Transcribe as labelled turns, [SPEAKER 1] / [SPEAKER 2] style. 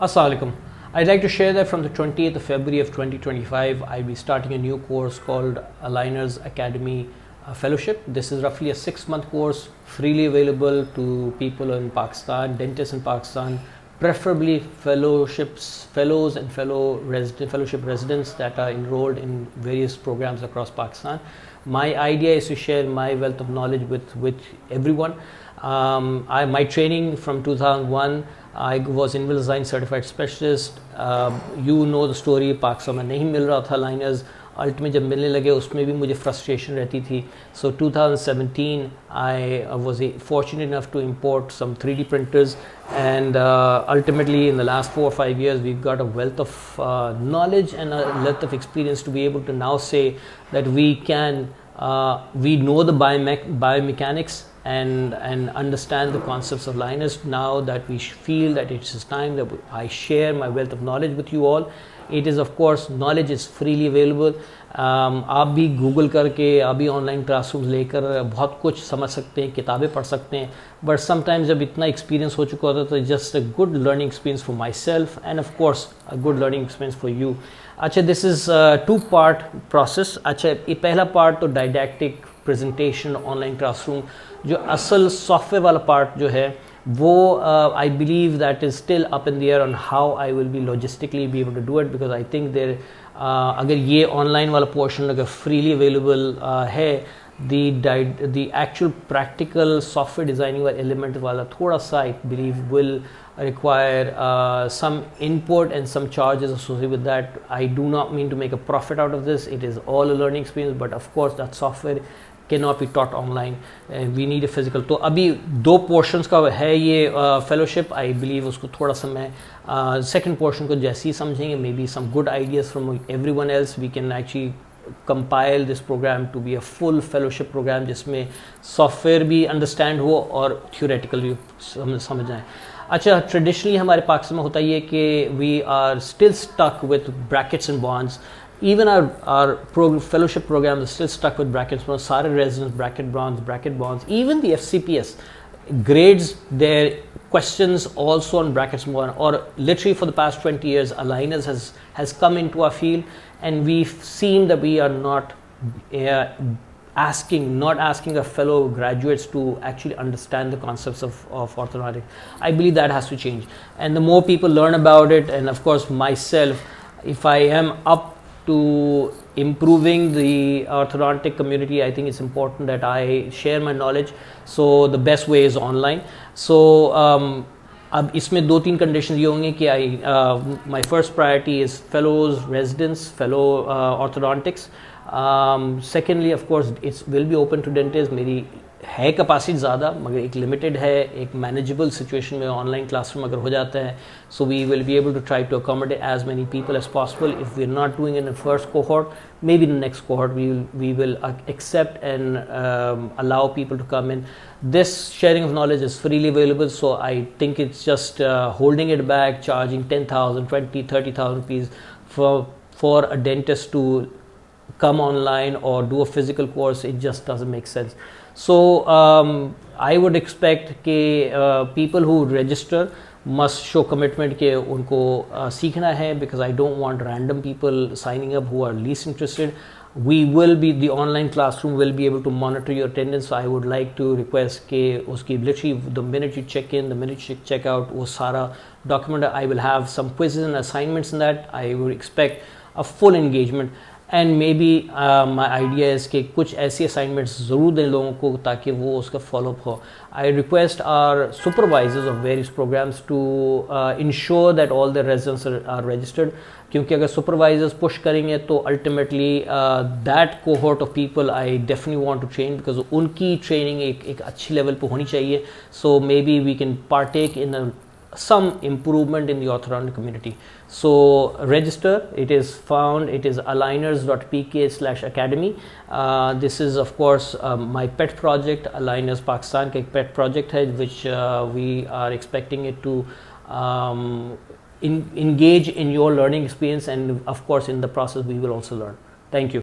[SPEAKER 1] Assalamualaikum. I'd like to share that from the 20th of February of 2025, I'll be starting a new course called Aligners Acadmey Fellowship. This is roughly a 6-month course, freely available to people in Pakistan, dentists in Pakistan, preferably fellows and fellowship residents that are enrolled in various programs across Pakistan. My idea is to share my wealth of knowledge with everyone. My training from 2001, I was Invisalign certified specialist. You know the story, Pakistan में नहीं मिल रहा था liners, ultimate जब मिलने लगे उसमें भी मुझे फ्रस्ट्रेशन रहती थी. So 2017 I was fortunate enough to import some 3D printers, and ultimately in the last 4 or 5 years we've got a wealth of knowledge and a wealth of experience to be able to now say that we know the biomechanics and understand the concepts of liners. Now that we feel that it is time that I share my wealth of knowledge with you all. It is, of course, knowledge is freely available. आप भी Google करके, आप भी online classrooms लेकर बहुत कुछ समझ सकते हैं, किताबें पढ़ सकते हैं. बट समटाइम्स जब इतना एक्सपीरियंस हो चुका होता है तो just a good learning experience for my self end of course a good learning experience for you. अच्छा, दिस इज़ 2-part प्रोसेस. अच्छा, ये पहला पार्ट तो डायडैक्टिक प्रेजेंटेशन ऑनलाइन क्लासरूम, जो असल सॉफ्टवेयर वाला पार्ट जो है वो I believe that is still up in the air on how I will be logistically be able to do it, because I think there अगर ये ऑनलाइन वाला पोर्शन अगर फ्रीली अवेलेबल है, the actual practical software designing वाला element वाला थोड़ा सा I believe will require some input and some charges associated with that. I do not mean to make a profit out of this. It is all a learning experience, but of course that software cannot be taught online. We need a physical. तो अभी 2 portions का है ये fellowship. I believe उसको थोड़ा सा मैं second portion को जैसे ही समझेंगे, maybe some good ideas from everyone else, we can actually compile this program to be a full fellowship program जिसमें सॉफ्टवेयर भी अंडरस्टैंड हो और थियोरेटिकल भी समझ आए. अच्छा, ट्रेडिशनली हमारे पाकिस्तान में होता ये कि we are still stuck with brackets and bonds. Even our fellowship program is still stuck with brackets. सारे residents bracket bonds. Even the FCPS grades their questions also on brackets and bonds. Or literally for the past 20 years, Aligners has come into our field, and we've seen that we are not asking our fellow graduates to actually understand the concepts of orthodontics. I believe that has to change, and the more people learn about it, and of course myself, if I am up to improving the orthodontic community, I think it's important that I share my knowledge. So the best way is online. So अब इसमें 2-3 conditions ये होंगे कि my first priority is fellows, residents, fellow orthodontics. Secondly, of course, it will be open to dentists. मेरी है capacity ज़्यादा, मगर एक लिमिटेड है, एक मैनेजेबल सिचुएशन में ऑनलाइन क्लासरूम अगर हो जाता है. So we will be able to try to accommodate as many people as possible. If we are not doing in the first cohort, maybe the next cohort we will accept and allow people to come in. This sharing of knowledge is freely available, so I think it's just holding it back, charging 10,000, 20, 30,000 rupees for a dentist to come online or do a physical course. It just doesn't make sense. So I would expect कि people who register must show commitment कि उनको सीखना है, because I don't want random people signing up who are least interested. The online classroom will be able to monitor your attendance. So I would like to request कि उसकी literally the minute you check in, the minute you check out, वो सारा document. I will have some quizzes and assignments in that. I would expect a full engagement. And maybe my idea is कि कुछ ऐसी assignments ज़रूर दें लोगों को ताकि वो उसका follow up हो. I request our supervisors of various programs to ensure that all the residents are registered, क्योंकि अगर supervisors push करेंगे तो ultimately that cohort of people I definitely want to train, because उनकी training एक अच्छी level पे होनी चाहिए. So maybe we can partake in some improvement in the orthodontic community. So register. It is aligners.pk/academy. This is of course my pet project. Aligners Pakistan का एक pet project है, which we are expecting it to engage in your learning experience, and of course in the process we will also learn. Thank you.